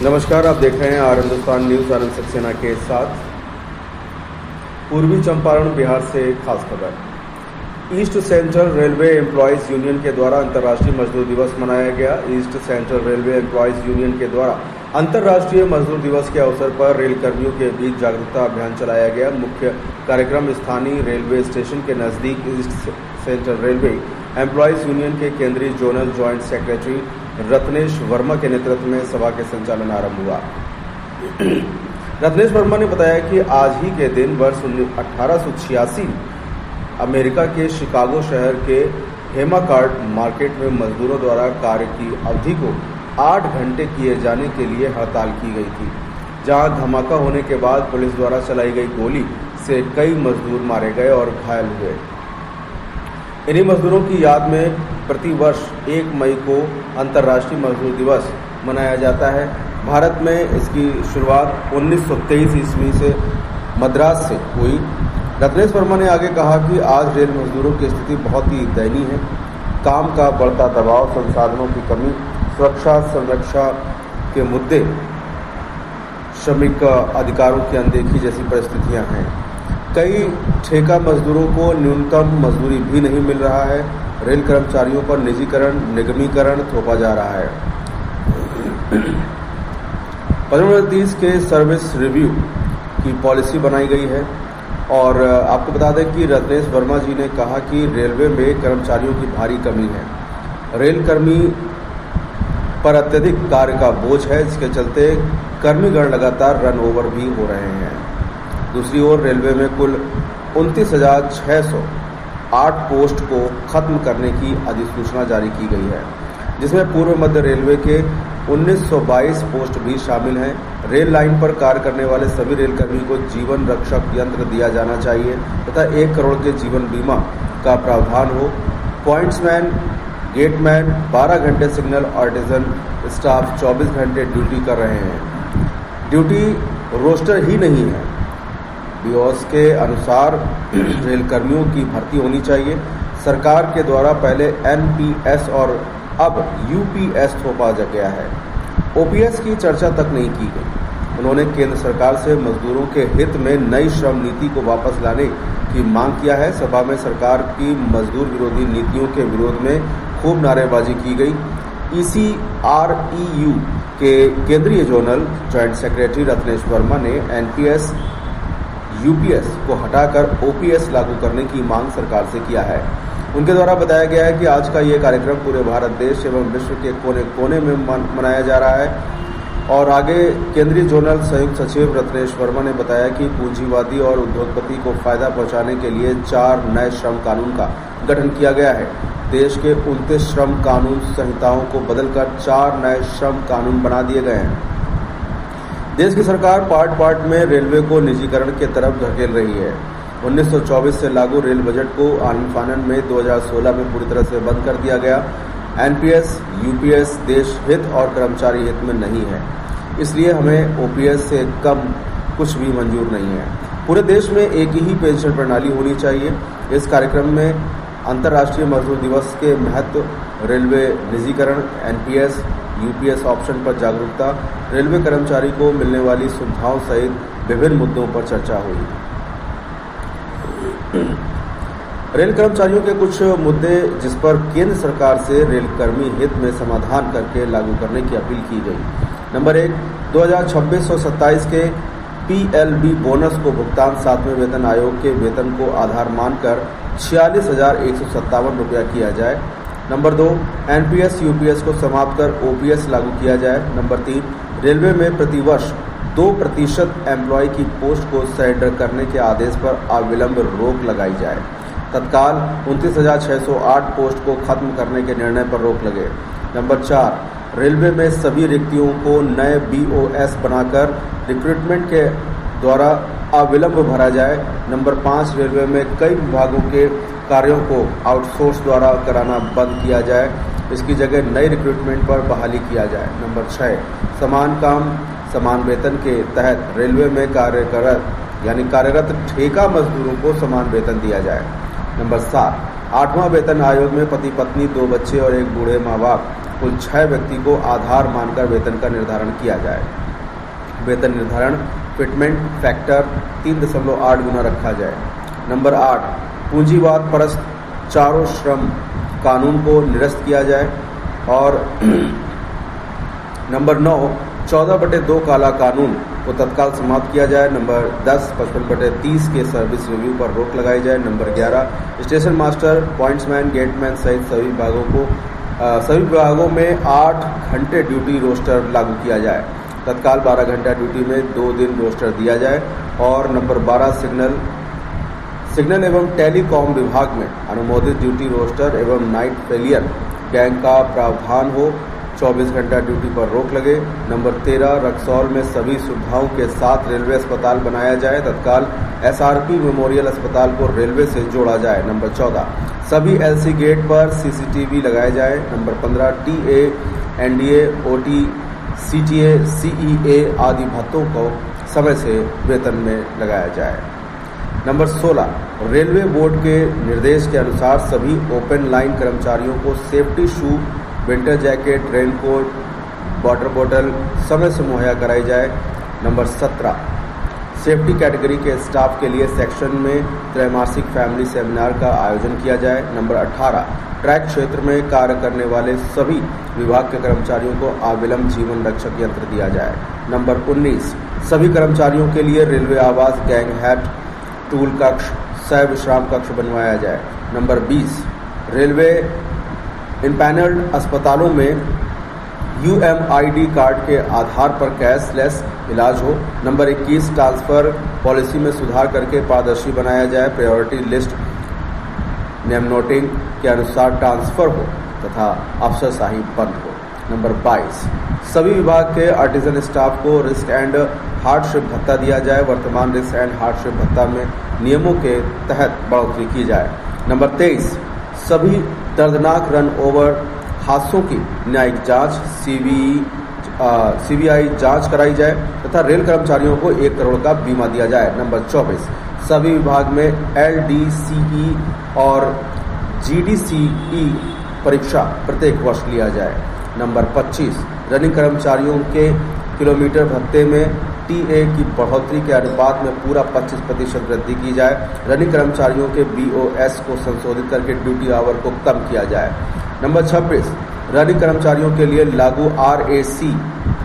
नमस्कार, आप देख रहे हैं आर हिंदुस्तान न्यूज। आनंद सक्सेना के साथ। पूर्वी चंपारण बिहार से खास खबर। East central railway employees union के द्वारा अंतर्राष्ट्रीय मजदूर दिवस मनाया गया। East central railway employees union के द्वारा अंतर्राष्ट्रीय मजदूर दिवस के अवसर पर रेल कर्मियों के बीच जागरूकता अभियान चलाया गया। मुख्य कार्यक्रम स्थानीय रेलवे स्टेशन के नजदीक east central railway employees union के केंद्रीय zonal joint secretary Ratnesh Verma के नेतृत्व में सभा के संचालन आरंभ हुआ। रत्नेश वर्मा ने बताया कि आज ही के दिन वर्ष 1886 अमेरिका के शिकागो शहर के हेमाकार्ट मार्केट में मजदूरों द्वारा कार्य की अवधि को 8 घंटे किए जाने के लिए हड़ताल की गई थी, जहां धमाका होने के बाद पुलिस द्वारा चलाई गई गोली से कई मजदूर मारे गए और घायल हुए। इन्हीं मजदूरों की याद में प्रतिवर्ष 1 मई को अंतर्राष्ट्रीय मजदूर दिवस मनाया जाता है। भारत में इसकी शुरुआत 1923 ईस्वी से मद्रास से हुई। रत्नेश वर्मा ने आगे कहा कि आज रेल मजदूरों की स्थिति बहुत ही दयनीय है। काम का बढ़ता दबाव, संसाधनों की कमी, सुरक्षा संरक्षा के मुद्दे, श्रमिक अधिकारों की अनदेखी जैसी परिस्थितियां हैं। कई ठेका मजदूरों को न्यूनतम मजदूरी भी नहीं मिल रहा है। रेल कर्मचारियों पर निजीकरण, निगमीकरण थोपा जा रहा है। 1530 के सर्विस रिव्यू की पॉलिसी बनाई गई है। और आपको बता दें कि रत्नेश वर्मा जी ने कहा कि रेलवे में कर्मचारियों की भारी कमी है। रेल कर्मी पर अत्यधिक कार्य का बोझ है, जिसके चलते कर्मीगण लगातार रन ओवर भी हो रहे हैं। दूसरी ओर रेलवे में कुल 29,608 पोस्ट को खत्म करने की अधिसूचना जारी की गई है, जिसमें पूर्व मध्य रेलवे के 1922 पोस्ट भी शामिल हैं। रेल लाइन पर कार्य करने वाले सभी रेलकर्मी को जीवन रक्षक यंत्र दिया जाना चाहिए तथा 1 करोड़ के जीवन बीमा का प्रावधान हो। पॉइंट्समैन, गेटमैन 12 घंटे, सिग्नल आर्टिजन स्टाफ 24 घंटे ड्यूटी कर रहे हैं। ड्यूटी रोस्टर ही नहीं है। बीओएस के अनुसार रेलकर्मियों की भर्ती होनी चाहिए। सरकार के द्वारा पहले एनपीएस और अब यूपीएस थोपा गया है। ओपीएस की चर्चा तक नहीं की गई। उन्होंने केंद्र सरकार से मजदूरों के हित में नई श्रम नीति को वापस लाने की मांग किया है। सभा में सरकार की मजदूर विरोधी नीतियों के विरोध में खूब नारेबाजी की गई। ईसीआरईयू के केंद्रीय zonal joint secretary Ratnesh Verma ने एनपीएस यूपीएस को हटाकर ओपीएस लागू करने की मांग सरकार से किया है। उनके द्वारा बताया गया है कि आज का ये कार्यक्रम पूरे भारत देश एवं विश्व के कोने कोने में मनाया जा रहा है। और आगे केंद्रीय जोनल संयुक्त सचिव रत्नेश वर्मा ने बताया कि पूंजीवादी और उद्योगपति को फायदा पहुंचाने के लिए 4 नए श्रम कानून का गठन किया गया है। देश के 29 श्रम कानून संहिताओं को बदलकर 4 नए श्रम कानून बना दिए गए हैं। देश की सरकार पार्ट में रेलवे को निजीकरण के तरफ धकेल रही है। 1924 से लागू रेल बजट को आनन फानन में 2016 में पूरी तरह से बंद कर दिया गया। एनपीएस, यूपीएस देश हित और कर्मचारी हित में नहीं है, इसलिए हमें ओपीएस से कम कुछ भी मंजूर नहीं है। पूरे देश में एक ही पेंशन प्रणाली होनी चाहिए। इस कार्यक्रम में अंतर्राष्ट्रीय मजदूर दिवस के महत्व, रेलवे निजीकरण, एनपीएस यूपीएस ऑप्शन पर जागरूकता, रेलवे कर्मचारी को मिलने वाली सुविधाओं सहित विभिन्न मुद्दों पर चर्चा हुई। रेल कर्मचारियों के कुछ मुद्दे जिस पर केंद्र सरकार से रेलकर्मी हित में समाधान करके लागू करने की अपील की गई। नंबर 1, 2026-27 के पीएलबी बोनस को भुगतान 7वें वेतन आयोग के वेतन को आधार मानकर 46,157 रुपया किया जाए। नंबर 2, एनपीएस यूपीएस को समाप्त कर ओपीएस लागू किया जाए। नंबर 3, रेलवे में प्रतिवर्ष 2% एम्प्लॉय की पोस्ट को सरेंडर करने के आदेश पर अविलंब रोक लगाई जाए। तत्काल 29,608 पोस्ट को खत्म करने के निर्णय पर रोक लगे। नंबर 4, रेलवे में सभी रिक्तियों को नए बीओएस बनाकर रिक्रूटमेंट के द्वारा अविलंब भरा जाए। नंबर 5, रेलवे में कई विभागों के कार्यों को आउटसोर्स द्वारा कराना बंद किया जाए। इसकी जगह नई रिक्रूटमेंट पर बहाली किया जाए। नंबर 6, समान काम समान वेतन के तहत रेलवे में कार्यरत ठेका मजदूरों को समान वेतन दिया जाए। नंबर 7, 8वां वेतन आयोग में पति पत्नी, 2 बच्चे और 1 बूढ़े माँ बाप कुल 6 व्यक्ति को आधार मानकर वेतन का निर्धारण किया जाए। वेतन निर्धारण फिटमेंट फैक्टर 3.8 गुना रखा जाए। नंबर 8, पूंजीवाद परस्त चारों श्रम कानून को निरस्त किया जाए। और नंबर 9, 14/2 काला कानून को तत्काल समाप्त किया जाए। नंबर 10, 55/30 के सर्विस रिव्यू पर रोक लगाई जाए। Number 11, station master, pointsman, gateman सहित सभी विभागों में 8 घंटे ड्यूटी रोस्टर लागू किया जाए। तत्काल 12 घंटा ड्यूटी में 2 दिन रोस्टर दिया जाए। और नंबर 12, सिग्नल एवं टेलीकॉम विभाग में अनुमोदित ड्यूटी रोस्टर एवं नाइट फेलियर गैंग का प्रावधान हो, 24 घंटा ड्यूटी पर रोक लगे। नंबर 13, रक्सौल में सभी सुविधाओं के साथ रेलवे अस्पताल बनाया जाए। तत्काल SRP मेमोरियल अस्पताल को रेलवे से जोड़ा जाए। नंबर 14, सभी LC गेट पर CCTV लगाए जाए। Number 15, TA, NDA, OT, CTA, CEA आदि भत्तों को समय से वेतन में लगाया जाए। नंबर 16, रेलवे बोर्ड के निर्देश के अनुसार सभी ओपन लाइन कर्मचारियों को सेफ्टी शू, विंटर जैकेट, रेनकोट, वाटर बोतल समय से मुहैया कराई जाए। नंबर 17, सेफ्टी कैटेगरी के स्टाफ के लिए सेक्शन में त्रैमासिक फैमिली सेमिनार का आयोजन किया जाए। नंबर 18, ट्रैक क्षेत्र में कार्य करने वाले सभी विभाग के कर्मचारियों को अविलंब जीवन रक्षक यंत्र दिया जाए। नंबर 19, सभी कर्मचारियों के लिए रेलवे आवास, गैंग हैट, टूल कक्ष, सह विश्राम कक्ष बनवाया जाए। नंबर 20, रेलवे इम्पैनल्ड अस्पतालों में UMID कार्ड के आधार पर कैशलेस इलाज हो। नंबर 21, ट्रांसफर पॉलिसी में सुधार करके पारदर्शी बनाया जाए। प्रायोरिटी लिस्ट नेम नोटिंग के अनुसार ट्रांसफर हो तथा अफसरशाही बंद हो। नंबर 22, सभी विभाग के आर्टिजन स्टाफ को रिस्क एंड हार्डशिप भत्ता दिया जाए। वर्तमान रिस्क एंड हार्डशिप भत्ता में नियमों के तहत बढ़ोतरी की जाए। नंबर 23, सभी दर्दनाक रन ओवर हादसों की न्यायिक जांच CBI जांच कराई जाए तथा रेल कर्मचारियों को 1 करोड़ का बीमा दिया जाए। नंबर 24, सभी विभाग में LDCE और GDCE परीक्षा प्रत्येक वर्ष लिया जाए। नंबर 25, रनिंग कर्मचारियों के किलोमीटर भत्ते में TA की बढ़ोतरी के अनुपात में पूरा 25% वृद्धि की जाए। रनिंग कर्मचारियों के BOS को संशोधित करके ड्यूटी आवर को कम किया जाए। नंबर 26, रनिंग कर्मचारियों के लिए लागू RAC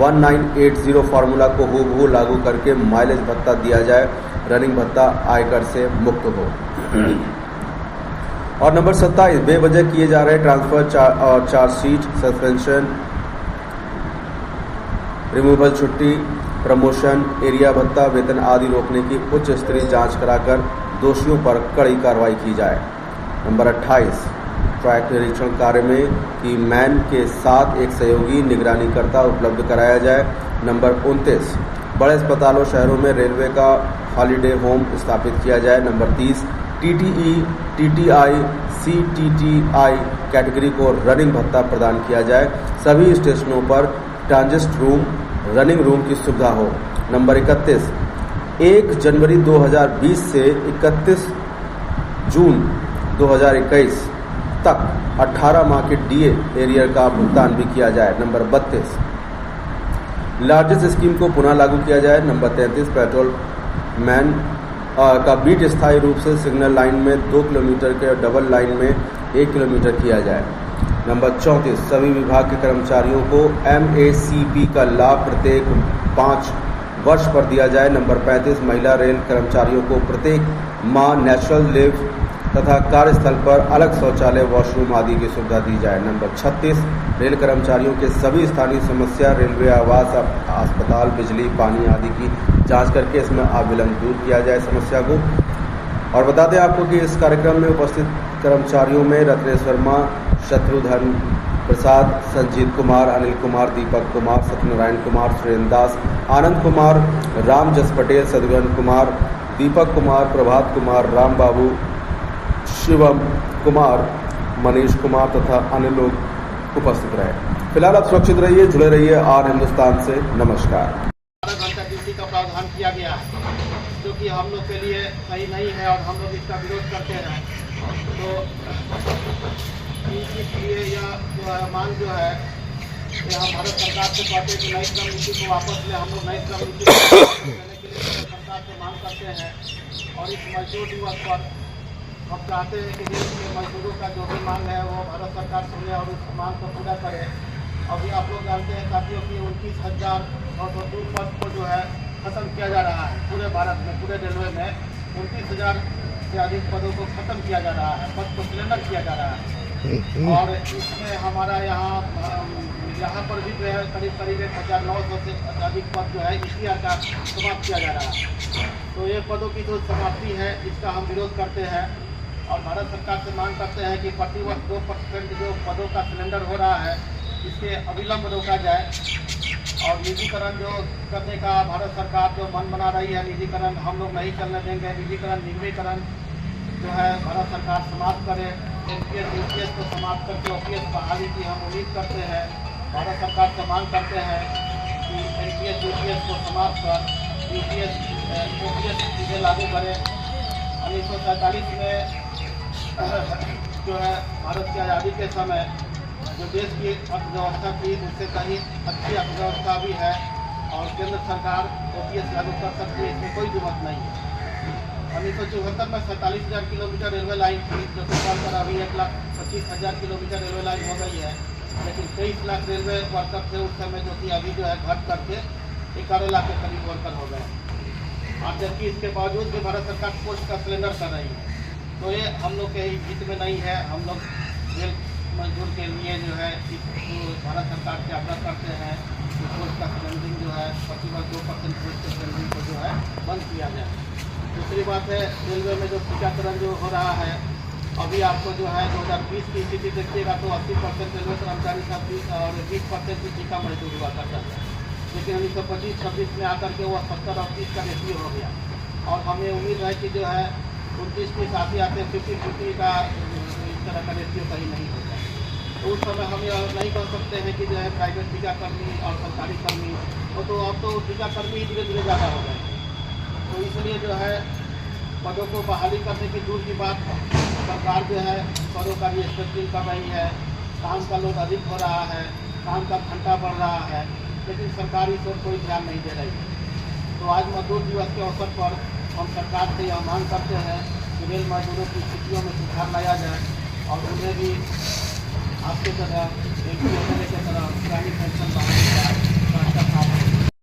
1980 फार्मूला को हूबहू लागू करके माइलेज भत्ता दिया जाए। रनिंग भत्ता आयकर से मुक्त हो। और नंबर 27, बेवजह किए जा रहे ट्रांसफर और चार्जशीट, सस्पेंशन, रिमूवल, छुट्टी, प्रमोशन, एरिया भत्ता, वेतन आदि रोकने की उच्च स्तरीय जांच कराकर दोषियों पर कड़ी कार्रवाई की जाए। नंबर 28, ट्रैक निरीक्षण कार्य में की मैन के साथ एक सहयोगी निगरानीकर्ता उपलब्ध कराया जाए। नंबर 29, बड़े अस्पतालों शहरों में रेलवे का हॉलीडे होम स्थापित किया जाए। Number 30, TTE, TTI, CTTI category को रनिंग भत्ता प्रदान किया जाए। सभी स्टेशनों पर ट्रांजिट रूम, रनिंग रूम की सुविधा हो। नंबर 31, 1 जनवरी 2020 से 31 जून 2021 तक 18 माह के DA एरियर का भुगतान भी किया जाए। नंबर 32, लार्जेस्ट स्कीम को पुनः लागू किया जाए। नंबर 33, पेट्रोल मैन का बीट स्थायी रूप से सिग्नल लाइन में 2 किलोमीटर के डबल लाइन में 1 किलोमीटर किया जाए। नंबर 34, सभी विभाग के कर्मचारियों को MACP का लाभ प्रत्येक 5 वर्ष पर दिया जाए। नंबर 35, महिला रेल कर्मचारियों को प्रत्येक माह नेचुरल लिफ्ट तथा कार्यस्थल पर अलग शौचालय, वॉशरूम आदि की सुविधा दी जाए। नंबर 36, रेल कर्मचारियों के सभी स्थानीय समस्या, रेलवे आवास, अस्पताल, बिजली, पानी आदि की जांच करके इसमें अविलंब दूर किया जाए समस्या को। और बता दें आपको कि इस कार्यक्रम में उपस्थित कर्मचारियों में रत्नेश वर्मा, शत्रुघ्न प्रसाद, संजीत कुमार, अनिल कुमार, दीपक कुमार, सत्यनारायण कुमार, सुरेंद्र दास, आनंद कुमार, राम जस पटेल, सदगुण कुमार, दीपक कुमार, प्रभात कुमार, राम बाबू, शिवम कुमार, मनीष कुमार तथा अन्य लोग उपस्थित रहे। फिलहाल आप सुरक्षित रहिए, जुड़े रहिए आर हिंदुस्तान से। नमस्कार। 12 घंटा ड्यूटी का प्रावधान किया गया है जो कि हम लोग के लिए सही नहीं है और हम लोग इसका विरोध करते हैं। तो इसलिए यह मांग जो है कि हम भारत सरकार से कहते हैं कि नई श्रम नीति को वापस ले। हम लोग नई श्रम नीति को वापस लेने के लिए भारत सरकार से मांग करते हैं और इस मजदूर दिवस पर हम चाहते हैं कि देश के मजदूरों का जो भी मांग है वो भारत सरकार सुने और उस मांग को पूरा करे। अभी आप लोग जानते हैं साथियों कि 29,902 पद को जो है खत्म किया जा रहा है पूरे भारत में, पूरे रेलवे में 29,000 से अधिक पदों को खत्म किया जा रहा है, पद को सिलेंडर किया जा रहा है। और इसमें हमारा यहाँ पर भी जो है करीब 1,900 से अधिक पद जो है इसी का समाप्त किया जा रहा है। तो ये पदों की जो समाप्ति है इसका हम विरोध करते हैं और भारत सरकार से मांग करते हैं कि प्रतिवर्ष 2% जो पदों का सिलेंडर हो रहा है इसके अविलंब रोका जाए। और निजीकरण जो करने का भारत सरकार जो मन बना रही है, निजीकरण हम लोग नहीं चलने देंगे। निजीकरण निगमीकरण जो है भारत सरकार समाप्त करे। एनपीएस यूपीएस को समाप्त करके ओपीएस बहाली की हम उम्मीद करते हैं। भारत सरकार से मांग करते हैं कि एनपीएस यूपीएस को समाप्त कर ओपीएस सीधे लागू करें। 1947 में जो है भारत की आज़ादी के समय जो देश की अर्थव्यवस्था थी उससे कहीं अच्छी अर्थव्यवस्था भी है और केंद्र सरकार ओपीएस लागू कर सकती है, इसमें कोई दुमत नहीं है। 1974 में 47,000 किलोमीटर रेलवे लाइन थी जो कि बढ़कर अभी 1,25,000 किलोमीटर रेलवे लाइन हो गई है। लेकिन 23 लाख रेलवे वर्कर थे उस समय जो कि अभी जो है घट करके 11 लाख के करीब वर्कर हो गए। और जबकि इसके बावजूद भी भारत सरकार पोस्ट का सिलेंडर कर रही है। तो ये हम लोग के हित में नहीं है। हम लोग रेल मजदूर के लिए जो है भारत सरकार से आग्रह करते हैं कि पोस्ट का सिलेंडरिंग जो है प्रतिवर्ष 2% पोस्ट के सिलेंडरिंग को जो है बंद किया जाए। दूसरी बात है रेलवे में जो टीकाकरण जो हो रहा है अभी आपको जो है 2020 की स्थिति देखिएगा तो 80% रेलवे कर्मचारी सब और 20% की टीका मजदूर हुआ करता है। लेकिन 1925-26 में आकर के वह 70 और 30 का रेशियो हो गया और हमें उम्मीद है कि जो है 29 के साथ ही आते 50-50 का इस तरह का रेशियो कहीं नहीं होगा। तो उस समय हम यह नहीं कह सकते हैं कि जो है प्राइवेट टीकाकर्मी और सरकारी कर्मी तो अब तो टीकाकर्मी ही धीरे धीरे ज़्यादा हो गए। तो इसलिए जो है पदों को बहाली करने की दूर की बात, सरकार जो है पदों का रिस्ट्रक्चरिंग कर रही है, काम का लोड अधिक हो रहा है, काम का घंटा बढ़ रहा है, लेकिन सरकार इस ओर कोई ध्यान नहीं दे रही है। तो आज मजदूर दिवस के अवसर पर हम सरकार से यह मांग करते हैं कि रेल मजदूरों की स्थितियों में सुधार लाया जाए और उन्हें भी आपके तरह एक की तरह पुरानी पेंशन बढ़ाने का